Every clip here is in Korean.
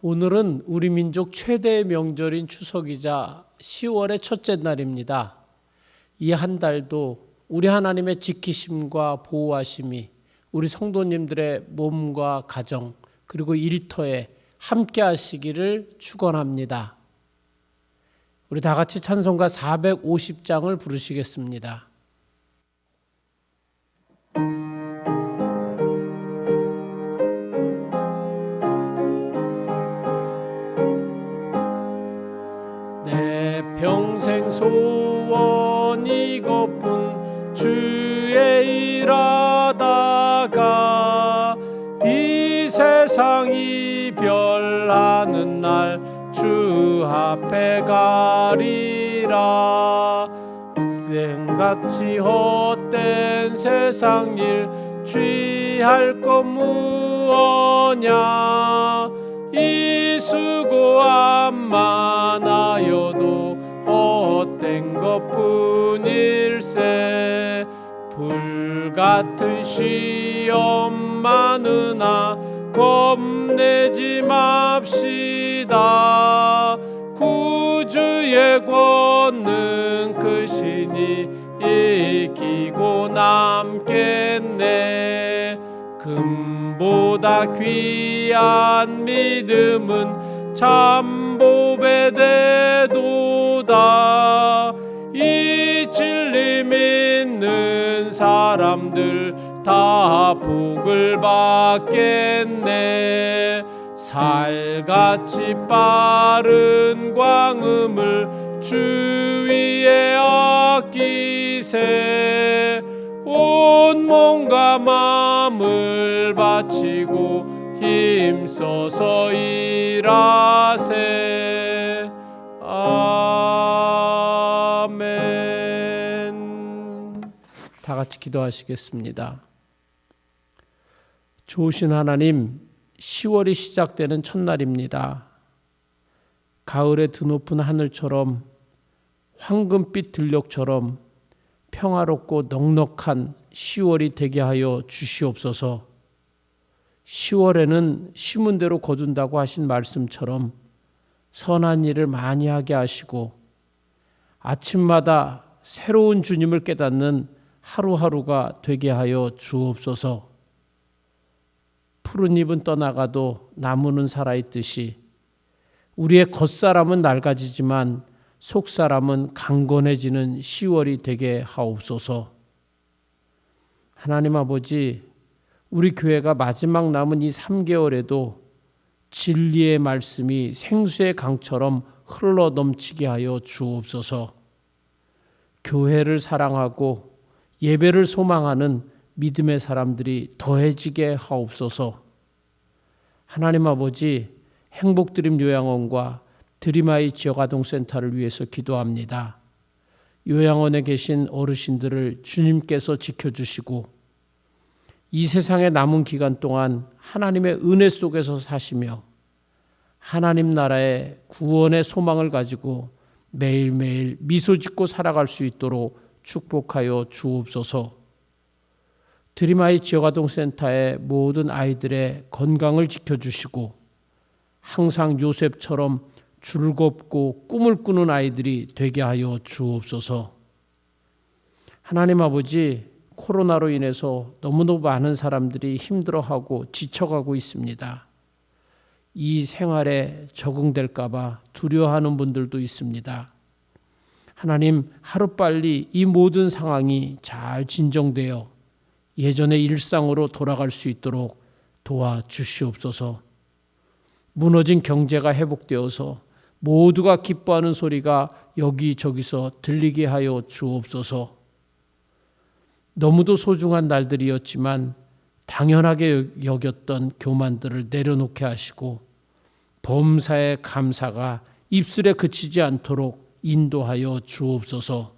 오늘은 우리 민족 최대의 명절인 추석이자 10월의 첫째 날입니다. 이 한 달도 우리 하나님의 지키심과 보호하심이 우리 성도님들의 몸과 가정 그리고 일터에 함께 하시기를 축원합니다. 우리 다 같이 찬송가 450장을 부르시겠습니다. 내 평생 소원 이것뿐 주의 일하다가 이 세상 이별하는 날 주 앞에 가리라. 맹같이 헛된 세상 일 취할 것 무엇냐. 이 수고함 많아여도 헛된 것뿐일세. 불같은 시험 많으나 겁내지 맙시다. 구주의 권능 크시니 이기고 남겠네. 금보다 귀한 믿음은 참보배 되도다. 이 진리 믿는 사람들 다 복을 받겠네. 살같이 빠른 광음을 주위에 아끼세. 온 몸과 마음을 바치고 힘써서 일하세. 아멘. 다 같이 기도하시겠습니다. 좋으신 하나님, 10월이 시작되는 첫날입니다. 가을의 드높은 하늘처럼 황금빛 들녘처럼 평화롭고 넉넉한 10월이 되게 하여 주시옵소서. 10월에는 심은 대로 거둔다고 하신 말씀처럼 선한 일을 많이 하게 하시고 아침마다 새로운 주님을 깨닫는 하루하루가 되게 하여 주옵소서. 푸른 잎은 떠나가도 나무는 살아있듯이 우리의 겉사람은 낡아지지만 속사람은 강건해지는 10월이 되게 하옵소서. 하나님 아버지, 우리 교회가 마지막 남은 이 3개월에도 진리의 말씀이 생수의 강처럼 흘러 넘치게 하여 주옵소서. 교회를 사랑하고 예배를 소망하는 믿음의 사람들이 더해지게 하옵소서. 하나님 아버지, 행복드림 요양원과 드림아이 지역아동센터를 위해서 기도합니다. 요양원에 계신 어르신들을 주님께서 지켜주시고 이 세상에 남은 기간 동안 하나님의 은혜 속에서 사시며 하나님 나라의 구원의 소망을 가지고 매일매일 미소 짓고 살아갈 수 있도록 축복하여 주옵소서. 드림아이 지역아동센터의 모든 아이들의 건강을 지켜주시고 항상 요셉처럼 즐겁고 꿈을 꾸는 아이들이 되게 하여 주옵소서. 하나님 아버지, 코로나로 인해서 너무너무 많은 사람들이 힘들어하고 지쳐가고 있습니다. 이 생활에 적응될까 봐 두려워하는 분들도 있습니다. 하나님, 하루빨리 이 모든 상황이 잘 진정되어 예전의 일상으로 돌아갈 수 있도록 도와주시옵소서. 무너진 경제가 회복되어서 모두가 기뻐하는 소리가 여기저기서 들리게 하여 주옵소서. 너무도 소중한 날들이었지만 당연하게 여겼던 교만들을 내려놓게 하시고 범사의 감사가 입술에 그치지 않도록 인도하여 주옵소서.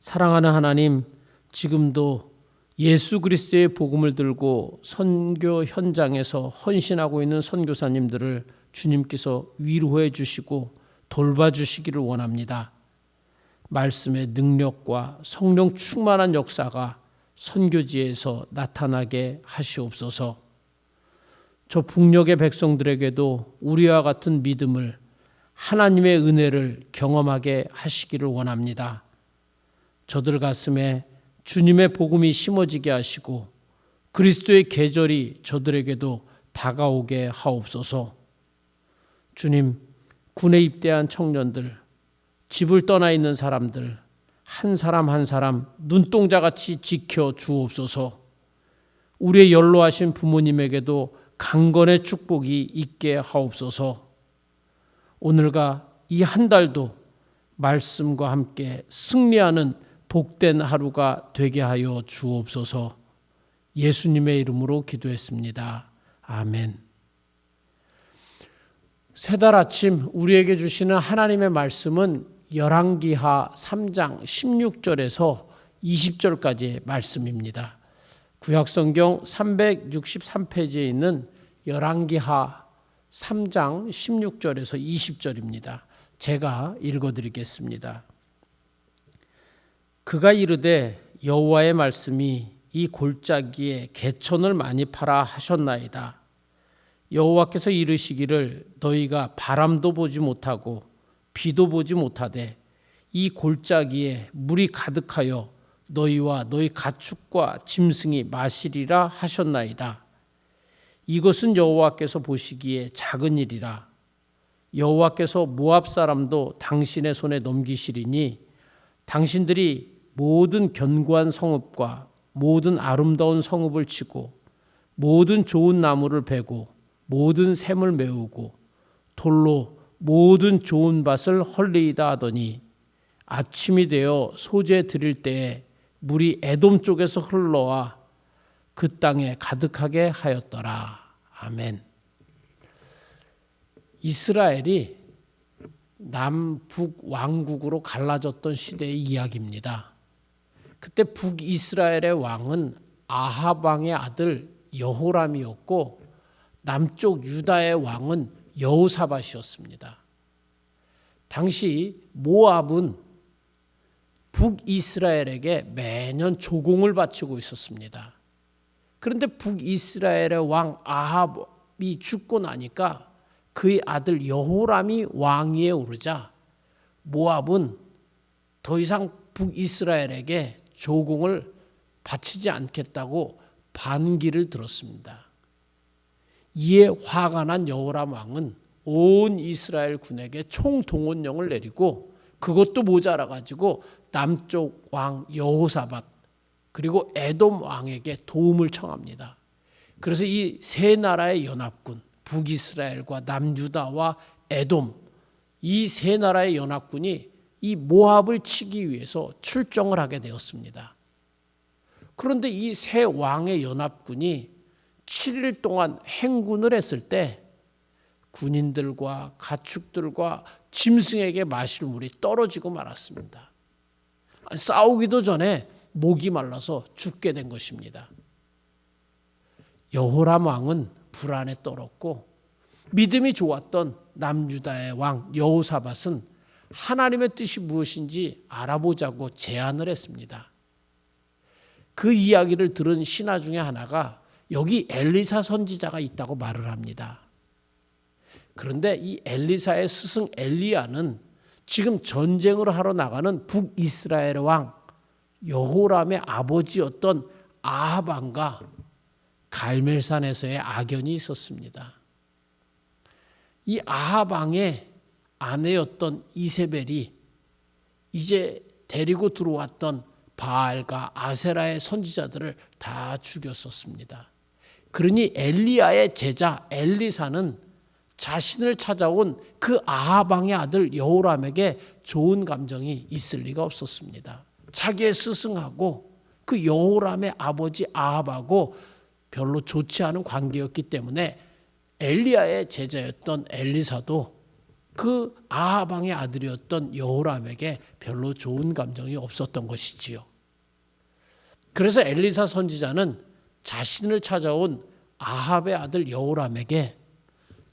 사랑하는 하나님, 지금도 예수 그리스도의 복음을 들고 선교 현장에서 헌신하고 있는 선교사님들을 주님께서 위로해 주시고 돌봐주시기를 원합니다. 말씀의 능력과 성령 충만한 역사가 선교지에서 나타나게 하시옵소서. 저 북녘의 백성들에게도 우리와 같은 믿음을, 하나님의 은혜를 경험하게 하시기를 원합니다. 저들 가슴에 주님의 복음이 심어지게 하시고 그리스도의 계절이 저들에게도 다가오게 하옵소서. 주님, 군에 입대한 청년들, 집을 떠나 있는 사람들, 한 사람 한 사람 눈동자같이 지켜 주옵소서. 우리의 연로하신 부모님에게도 강건의 축복이 있게 하옵소서. 오늘과 이 한 달도 말씀과 함께 승리하는 복된 하루가 되게 하여 주옵소서. 예수님의 이름으로 기도했습니다. 아멘. 새달 아침 우리에게 주시는 하나님의 말씀은 열왕기하 3장 16절에서 20절까지의 말씀입니다. 구약성경 363페이지에 있는 열왕기하 3장 16절에서 20절입니다. 제가 읽어드리겠습니다. 그가 이르되 여호와의 말씀이 이 골짜기에 개천을 많이 파라 하셨나이다. 여호와께서 이르시기를 너희가 바람도 보지 못하고 비도 보지 못하되 이 골짜기에 물이 가득하여 너희와 너희 가축과 짐승이 마시리라 하셨나이다. 이것은 여호와께서 보시기에 작은 일이라. 여호와께서 모압 사람도 당신의 손에 넘기시리니 당신들이 모든 견고한 성읍과 모든 아름다운 성읍을 치고 모든 좋은 나무를 베고 모든 샘을 메우고 돌로 모든 좋은 밭을 헐리이다 하더니 아침이 되어 소재 드릴 때에 물이 에돔 쪽에서 흘러와 그 땅에 가득하게 하였더라. 아멘. 이스라엘이 남북 왕국으로 갈라졌던 시대의 이야기입니다. 그때 북이스라엘의 왕은 아합 왕의 아들 여호람이었고 남쪽 유다의 왕은 여호사밧이었습니다. 당시 모압은 북이스라엘에게 매년 조공을 바치고 있었습니다. 그런데 북이스라엘의 왕 아합이 죽고 나니까 그의 아들 여호람이 왕위에 오르자 모압은 더 이상 북이스라엘에게 조공을 바치지 않겠다고 반기를 들었습니다. 이에 화가 난 여호람 왕은 온 이스라엘 군에게 총동원령을 내리고 그것도 모자라 가지고 남쪽 왕 여호사밧 그리고 에돔 왕에게 도움을 청합니다. 그래서 이 세 나라의 연합군 북이스라엘과 남유다와 에돔 이 세 나라의 연합군이 이 모압을 치기 위해서 출정을 하게 되었습니다. 그런데 이 세 왕의 연합군이 7일 동안 행군을 했을 때 군인들과 가축들과 짐승에게 마실 물이 떨어지고 말았습니다. 싸우기도 전에 목이 말라서 죽게 된 것입니다. 여호람 왕은 불안에 떨었고 믿음이 좋았던 남유다의 왕 여호사밧은 하나님의 뜻이 무엇인지 알아보자고 제안을 했습니다. 그 이야기를 들은 신하 중에 하나가 여기 엘리사 선지자가 있다고 말을 합니다. 그런데 이 엘리사의 스승 엘리야는 지금 전쟁을 하러 나가는 북이스라엘의 왕 여호람의 아버지였던 아합 왕과 갈멜산에서의 악연이 있었습니다. 이 아합 왕의 아내였던 이세벨이 이제 데리고 들어왔던 바알과 아세라의 선지자들을 다 죽였었습니다. 그러니 엘리야의 제자 엘리사는 자신을 찾아온 그 아합 왕의 아들 여호람에게 좋은 감정이 있을 리가 없었습니다. 자기의 스승하고 그 여호람의 아버지 아합하고 별로 좋지 않은 관계였기 때문에 엘리야의 제자였던 엘리사도 그 아합 왕의 아들이었던 여호람에게 별로 좋은 감정이 없었던 것이지요. 그래서 엘리사 선지자는 자신을 찾아온 아합의 아들 여호람에게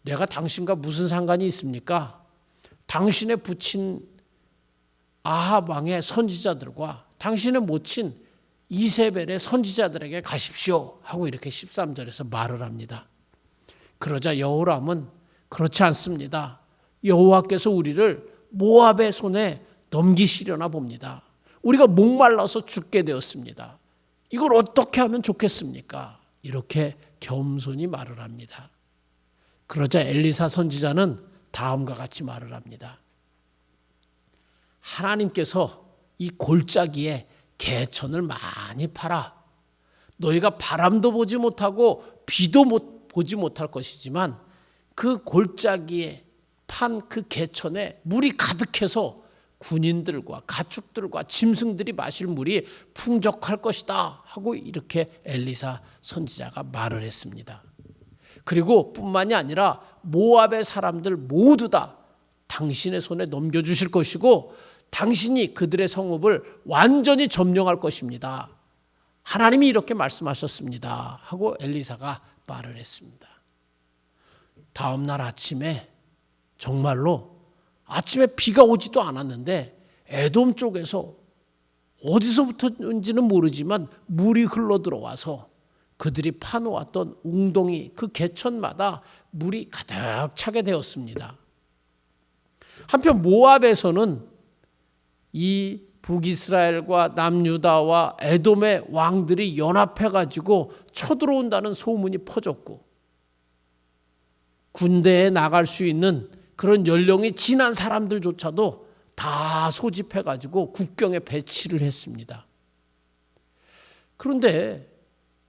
내가 당신과 무슨 상관이 있습니까? 당신의 부친 아합 왕의 선지자들과 당신의 모친 이세벨의 선지자들에게 가십시오 하고 이렇게 13절에서 말을 합니다. 그러자 여호람은 그렇지 않습니다. 여호와께서 우리를 모압의 손에 넘기시려나 봅니다. 우리가 목말라서 죽게 되었습니다. 이걸 어떻게 하면 좋겠습니까? 이렇게 겸손히 말을 합니다. 그러자 엘리사 선지자는 다음과 같이 말을 합니다. 하나님께서 이 골짜기에 개천을 많이 팔아 너희가 바람도 보지 못하고 비도 보지 못할 것이지만 그 골짜기에 판 그 개천에 물이 가득해서 군인들과 가축들과 짐승들이 마실 물이 풍족할 것이다 하고 이렇게 엘리사 선지자가 말을 했습니다. 그리고 뿐만이 아니라 모압의 사람들 모두 다 당신의 손에 넘겨주실 것이고 당신이 그들의 성읍을 완전히 점령할 것입니다. 하나님이 이렇게 말씀하셨습니다 하고 엘리사가 말을 했습니다. 다음 날 아침에 정말로 아침에 비가 오지도 않았는데 에돔 쪽에서 어디서부터인지는 모르지만 물이 흘러 들어와서 그들이 파놓았던 웅덩이 그 개천마다 물이 가득 차게 되었습니다. 한편 모압에서는 이 북이스라엘과 남유다와 에돔의 왕들이 연합해가지고 쳐들어온다는 소문이 퍼졌고 군대에 나갈 수 있는 그런 연령이 지난 사람들조차도 다 소집해가지고 국경에 배치를 했습니다. 그런데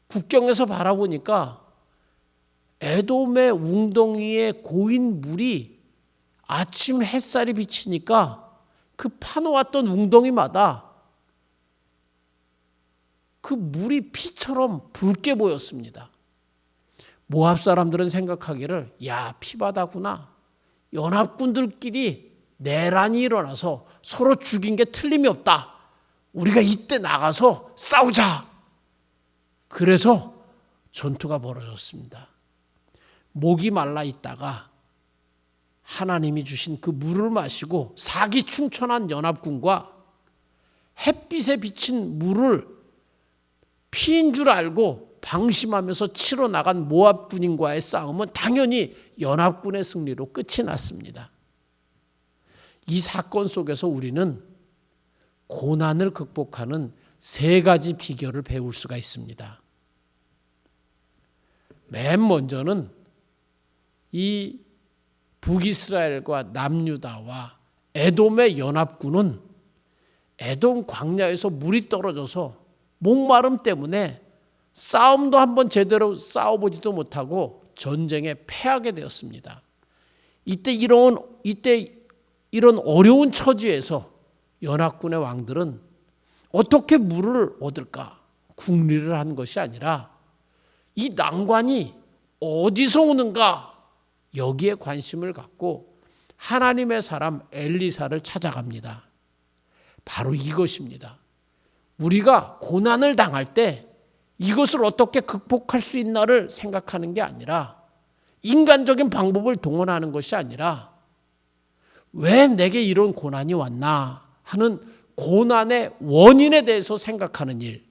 국경에서 바라보니까 에돔의 웅덩이에 고인 물이 아침 햇살이 비치니까 그 파놓았던 웅덩이마다 그 물이 피처럼 붉게 보였습니다. 모압 사람들은 생각하기를 야 피바다구나. 연합군들끼리 내란이 일어나서 서로 죽인 게 틀림이 없다. 우리가 이때 나가서 싸우자. 그래서 전투가 벌어졌습니다. 목이 말라 있다가 하나님이 주신 그 물을 마시고 사기충천한 연합군과 햇빛에 비친 물을 피인 줄 알고 방심하면서 치러 나간 모압 군인과의 싸움은 당연히 연합군의 승리로 끝이 났습니다. 이 사건 속에서 우리는 고난을 극복하는 세 가지 비결을 배울 수가 있습니다. 맨 먼저는 이 북이스라엘과 남유다와 에돔의 연합군은 에돔 광야에서 물이 떨어져서 목마름 때문에 싸움도 한번 제대로 싸워보지도 못하고 전쟁에 패하게 되었습니다. 이때 이런 어려운 처지에서 연합군의 왕들은 어떻게 물을 얻을까 궁리를 한 것이 아니라 이 난관이 어디서 오는가 여기에 관심을 갖고 하나님의 사람 엘리사를 찾아갑니다. 바로 이것입니다. 우리가 고난을 당할 때 이것을 어떻게 극복할 수 있나를 생각하는 게 아니라 인간적인 방법을 동원하는 것이 아니라 왜 내게 이런 고난이 왔나 하는 고난의 원인에 대해서 생각하는 일.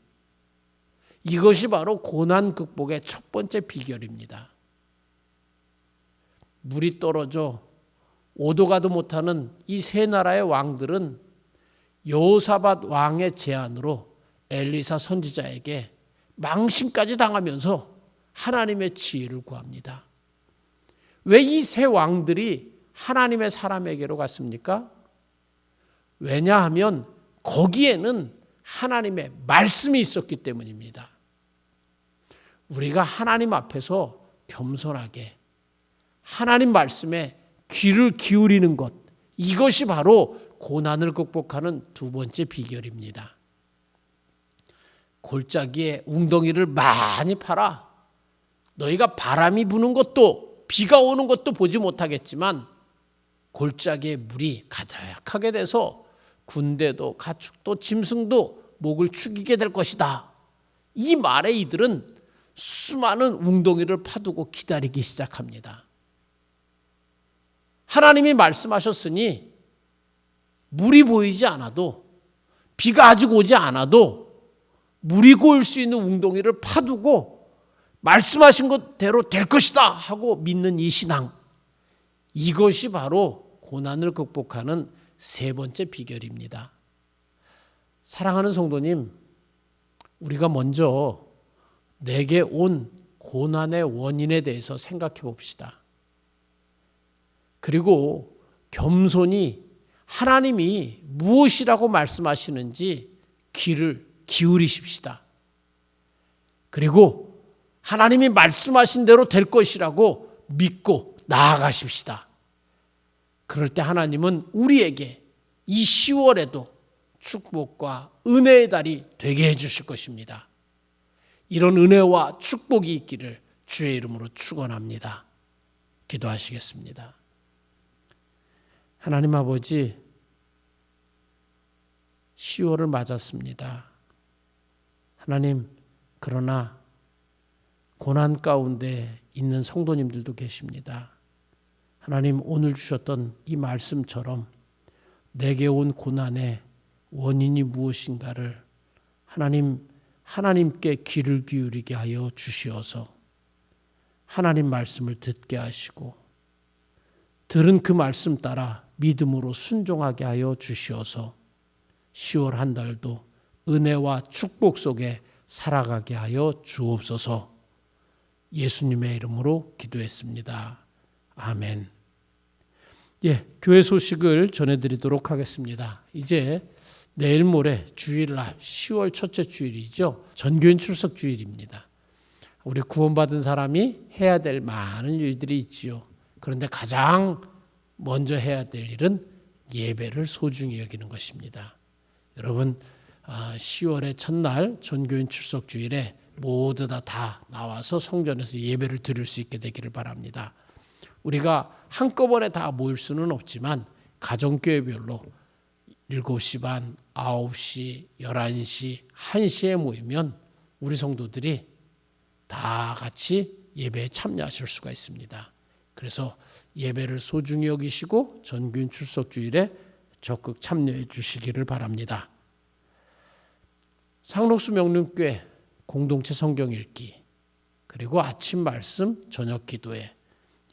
이것이 바로 고난 극복의 첫 번째 비결입니다. 물이 떨어져 오도 가도 못하는 이 세 나라의 왕들은 여호사밧 왕의 제안으로 엘리사 선지자에게 망신까지 당하면서 하나님의 지혜를 구합니다. 왜 이 세 왕들이 하나님의 사람에게로 갔습니까? 왜냐하면 거기에는 하나님의 말씀이 있었기 때문입니다. 우리가 하나님 앞에서 겸손하게 하나님 말씀에 귀를 기울이는 것, 이것이 바로 고난을 극복하는 두 번째 비결입니다. 골짜기에 웅덩이를 많이 팔아 너희가 바람이 부는 것도 비가 오는 것도 보지 못하겠지만 골짜기에 물이 가득하게 돼서 군대도 가축도 짐승도 목을 축이게 될 것이다. 이 말에 이들은 수많은 웅덩이를 파두고 기다리기 시작합니다. 하나님이 말씀하셨으니 물이 보이지 않아도 비가 아직 오지 않아도 물이 고일 수 있는 웅덩이를 파두고 말씀하신 것대로 될 것이다 하고 믿는 이 신앙, 이것이 바로 고난을 극복하는 세 번째 비결입니다. 사랑하는 성도님, 우리가 먼저 내게 온 고난의 원인에 대해서 생각해 봅시다. 그리고 겸손히 하나님이 무엇이라고 말씀하시는지 귀를 기울이십시다. 그리고 하나님이 말씀하신 대로 될 것이라고 믿고 나아가십시다. 그럴 때 하나님은 우리에게 이 10월에도 축복과 은혜의 달이 되게 해주실 것입니다. 이런 은혜와 축복이 있기를 주의 이름으로 축원합니다. 기도하시겠습니다. 하나님 아버지, 10월을 맞았습니다. 하나님, 그러나 고난 가운데 있는 성도님들도 계십니다. 하나님, 오늘 주셨던 이 말씀처럼 내게 온 고난의 원인이 무엇인가를 하나님께 귀를 기울이게 하여 주시어서 하나님 말씀을 듣게 하시고 들은 그 말씀 따라 믿음으로 순종하게 하여 주시어서 10월 한 달도 은혜와 축복 속에 살아가게 하여 주옵소서. 예수님의 이름으로 기도했습니다. 아멘. 교회 소식을 전해드리도록 하겠습니다. 이제 내일 모레 주일날 10월 첫째 주일이죠. 전교인 출석 주일입니다. 우리 구원받은 사람이 해야 될 많은 일들이 있지요. 그런데 가장 먼저 해야 될 일은 예배를 소중히 여기는 것입니다. 여러분, 10월의 첫날 전교인 출석 주일에 모두 다 나와서 성전에서 예배를 드릴 수 있게 되기를 바랍니다. 우리가 한꺼번에 다 모일 수는 없지만 가정교회별로 7시 반, 9시, 11시, 1시에 모이면 우리 성도들이 다 같이 예배에 참여하실 수가 있습니다. 그래서 예배를 소중히 여기시고 전교인 출석 주일에 적극 참여해 주시기를 바랍니다. 상록수 명륜교회 공동체 성경 읽기, 그리고 아침 말씀, 저녁 기도회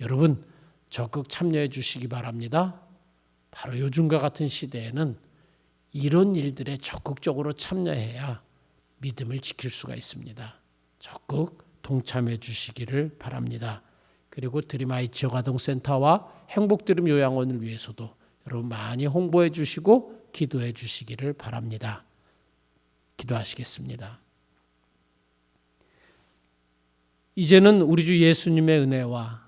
여러분 적극 참여해 주시기 바랍니다. 바로 요즘과 같은 시대에는 이런 일들에 적극적으로 참여해야 믿음을 지킬 수가 있습니다. 적극 동참해 주시기를 바랍니다. 그리고 드림아이 지역아동센터와 행복드림 요양원을 위해서도 여러분 많이 홍보해 주시고 기도해 주시기를 바랍니다. 기도하시겠습니다. 이제는 우리 주 예수님의 은혜와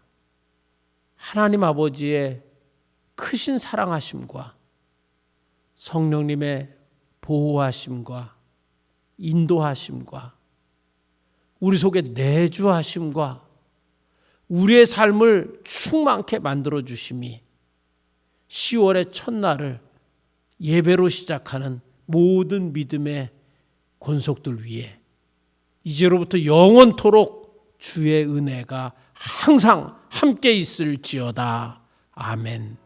하나님 아버지의 크신 사랑하심과 성령님의 보호하심과 인도하심과 우리 속에 내주하심과 우리의 삶을 충만케 만들어 주심이 10월의 첫날을 예배로 시작하는 모든 믿음의 권속들 위에 이제로부터 영원토록 주의 은혜가 항상 함께 있을지어다. 아멘.